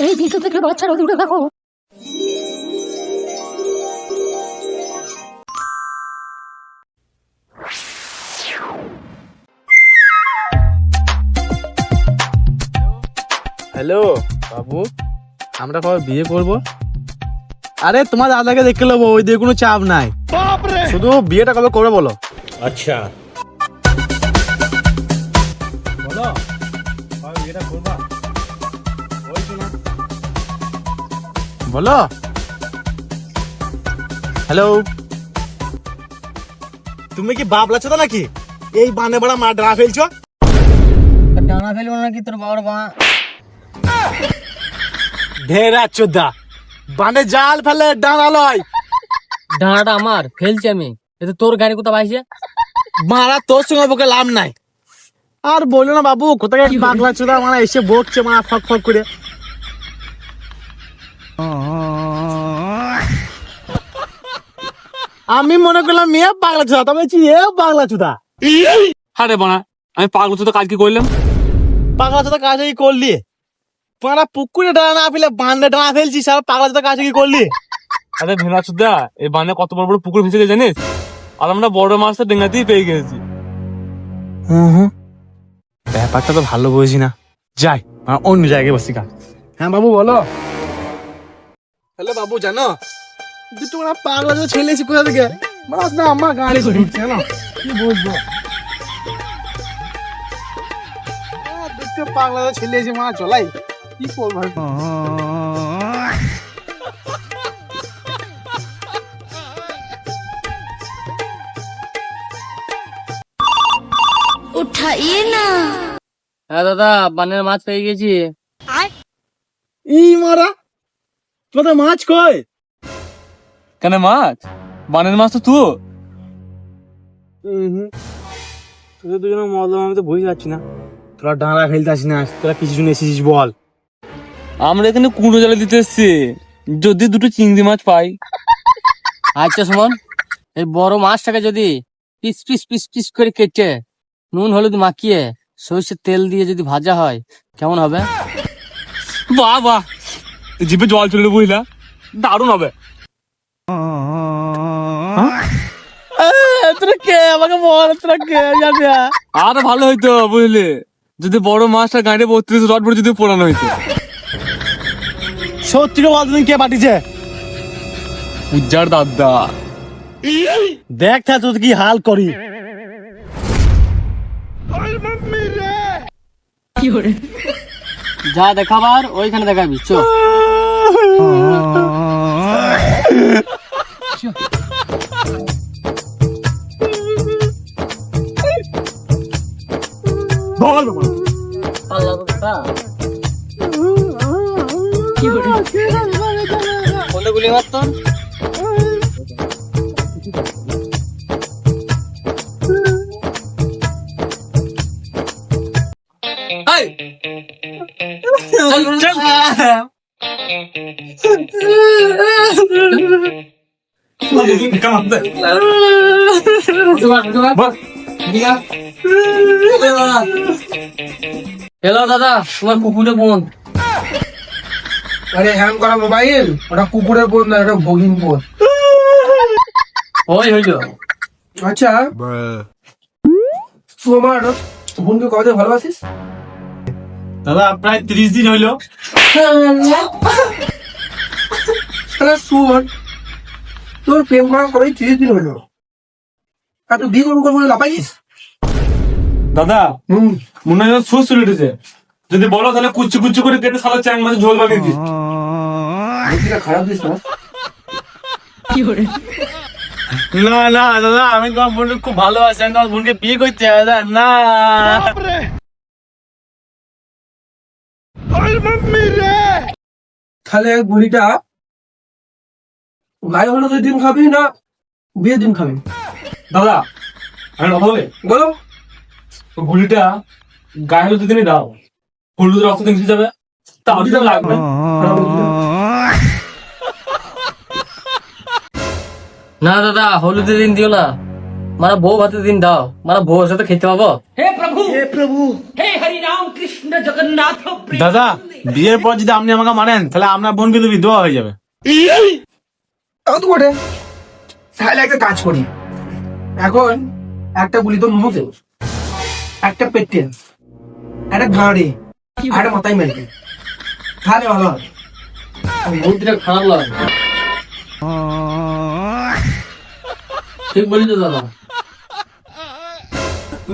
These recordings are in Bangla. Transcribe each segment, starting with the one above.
এই ভিতর থেকে বাচ্চারা দূরে থাকো। হ্যালো বাবু, আমরা কবে বিয়ে করব? আরে তোমার দাদাকে দেখে নেবো, ওই দিয়ে কোনো চাপ নাই, শুধু বিয়েটা কবে করবে বলো। আচ্ছা বলো কবে বিয়েটা করবা, বলছো না? বলো। হ্যালো, তুমি কি বাপ লাচ্ছ নাকি? এই বানে বড়া মা ডরা ফেলছো। ডানা ফেলবো নাকি তোর বাবার মা? ঢেরা চোদা, বানে জাল ফেলে ডানা লয়। ডানাটা আমার ফেলছি আমি, এতে তোর গাড়ি কোথা পাইছে? মারা তোর সঙ্গে বকে লাভ নাই। আর বলো না বাবু, কোথায় পাগলা চোদা মারা এসে বকছে মারা ফক ফক করে। আমি মনে করলাম মেয়ে পাগলা চোদা, তবে এ পাগলা চোদা। আরে বানা, আমি পাগল তো কাজ কি করলাম? পাগলা চোদা কাজ কি করলি? মারা পুকুরে ডানা না ফেলে বান্ধে ডানা ফেলছিস, আর পাগলা চোদা কাজ কি করলি? আরে ভেনা চুদা, এই বানে কত বড় বড় পুকুর ভেসে গেছে জানিস? আর আমরা বড় মাছটা ডেঙ্গাতেই পেয়ে গেছি। ব্যাপারটা তো ভালো বুঝি না, যাই অন্য জায়গায় বসি কা। হ্যাঁ বাবু বলো। হ্যালো বাবু, জানো দুটো মানে পাগলা চোদা ছেলে এসে কোথা থেকে মাস না আমার গাড়ি করে ঢুকছে না, কি বুঝবো? দুটো পাগলা চোদা ছেলে এসে মারা চলাই, কি করবো? উঠাইয়ে না। হ্যাঁ দাদা, বানের মাছ পেয়ে গেছি। ই মারা তোদের মাছ কই? কেন মাছ? বানের মাছ তো তুই। তোদের দুজনে মদম, আমি তো বুঝতে পারছি না। তোরা ডাঁড়া ফেলতে আসিস না, তোরা কিছু শুনে এসেছিস বল। আমরা এখানে কুঁড়ো জালে দিতে এসছি, যদি দুটো চিংড়ি মাছ পাই। আচ্ছা সুমন, এই বড় মাছটাকে যদি পিস পিস পিস পিস করে কেটে নুন হলুদ মাখিয়ে সরষের তেল দিয়ে যদি ভাজা হয় কেমন হবে? বাহ বাহ, জিভে জল চলে বুঝলা, দারুণ হবে। তোরা কে আমাকে বল, তোরা কে যাবে? আরো ভালো হইতো বুঝলি, যদি বড় মাছটা গাড়ি 32 রড ভরে যদি পোড়ানো হইতো। সত্যি বল, তুমি কে পাঠিয়েছে? উজ্জার দাদা। দেখ থা তোর কি হাল করি। যা দেখাবার ওইখানে দেখাবি, চো। বল কোনটা গুলি মারত? হ্যালো দাদা, তোমার কুকুরে বোন। আরে হ্যাং করা মোবাইল, ওটা কুকুরের বোন না, ওটা ভগিন বোন। ওই হইলো। আচ্ছা তুই আমার বোনকে কবে ভালোবাসিস? দাদা প্রায় 30 দিন হইলো। শুন, তোর প্রেম করা করে 30 দিন হইলো, আর তুই বিয়ে করবো বলে লাপাইছিস? দাদা মনে হয় সুস চলে উঠেছে, যদি বলো তাহলে কুচু কুচু করে কেটে সালা চ্যাং মাছের ঝোল বানিয়ে দিস। বুদ্ধিটা খারাপ দিস না। না না দাদা, আমি তোমার বোনকে খুব ভালোবাসি, আমি তোমার বোনকে বিয়ে করতে চাই দাদা। না তাহলে গুলিটা গায়ে হলুদের দিন খাবি না বিয়ের দিন খাবি? দাদা আমি কথা বলে বলো। গুলিটা গায়ে হলুদ দিনই দাও, হলুদ রক্ত দিন যাবে, তাও দিতে লাগবে। না দাদা, হলুদের দিন দিও না, মানে বউ ভাতের দিন দাও, মানে বউর সাথে খেতে পাবো। হে প্রভু, দাদা বিয়ের পর যদি আপনি আমাকে মানেন তাহলে আপনার বোন কিন্তু বিধবা হয়ে যাবে। তাও তো বটে। তাহলে একটা কাজ করি, এখন একটা বলি তোর মুখে, একটা পেটে, একটা ঘাড়ে, একটা মাথায় মেলবে, তাহলে ভালো হবে। বুদ্ধিটা খারাপ লাগে। ঠিক বলি তো দাদা?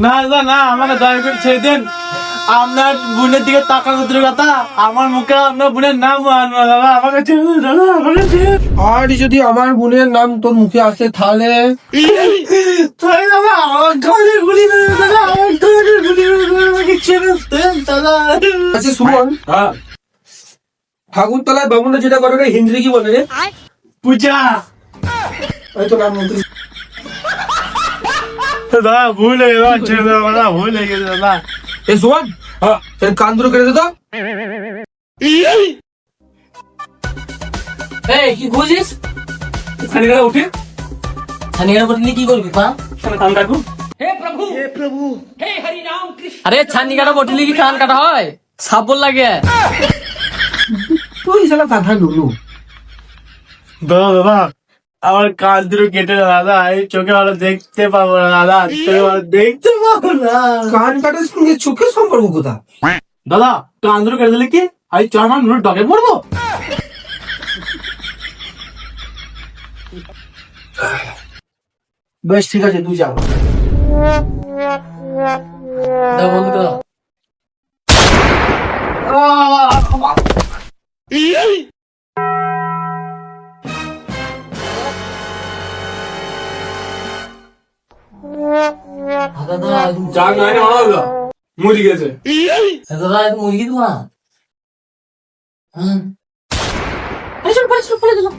না দাদা না, আমাকে দয়া করে ছেড়ে দেন। আপনার বোনের দিকে তাকানো দূরের কথা, আমার মুখে আপনার বোনের নাম আনবো দাদা, আমাকে ছেড়ে দিন দাদা, আমাকে ছেড়ে দিন। আর যদি আমার বোনের নাম তোর মুখে আসে তাহলে তাই দাদা আমার ঘরে গুলি দেবে দাদা, আমার ঘরে গুলি দেবে, আমাকে ছেড়ে দেন দাদা। আচ্ছা সুমন, হ্যাঁ ঠাকুরতলায় বামুনরা যেটা করে রে, হিন্দি কি বলে রে? পূজা। ওই তো নাম বলতে দাদা ভুল হয়ে গেছে, ছেড়ে দেবো দাদা, ভুল হয়ে গেছে দাদা। এই সুমন, হ্যাঁ তোর কান দুটো কেটে দে তো। এই কি খুঁজিস? খানিকটা উঠি ছানিয়ার বদলে কি করবি পা? কান কাটবো। আরে ছানি কাটা বটলি কি কান কাটা হয়? সাবল লাগে। তুই শালা কথা লুলু। দাদা দাদা আমার কান দুটো কেটে না দাদা, আমি চোখে ভালো দেখতে পাবো না দাদা, চোখে ভালো দেখতে পাবো না। কান কাটার সঙ্গে চোখের সম্পর্ক কোথা? দাদা কান দুটো কেটে দিলে কি আমি চর আমার নুন ডগে পড়বো? বেশ ঠিক আছে, তুই যা। দাও বন্ধু দাও। দাদা যাক নাই না মারা হলো, মরে গেছে। দাদা মুরগি তোমা। হ্যাঁ চল পড়ে চল পড়ে দিলাম।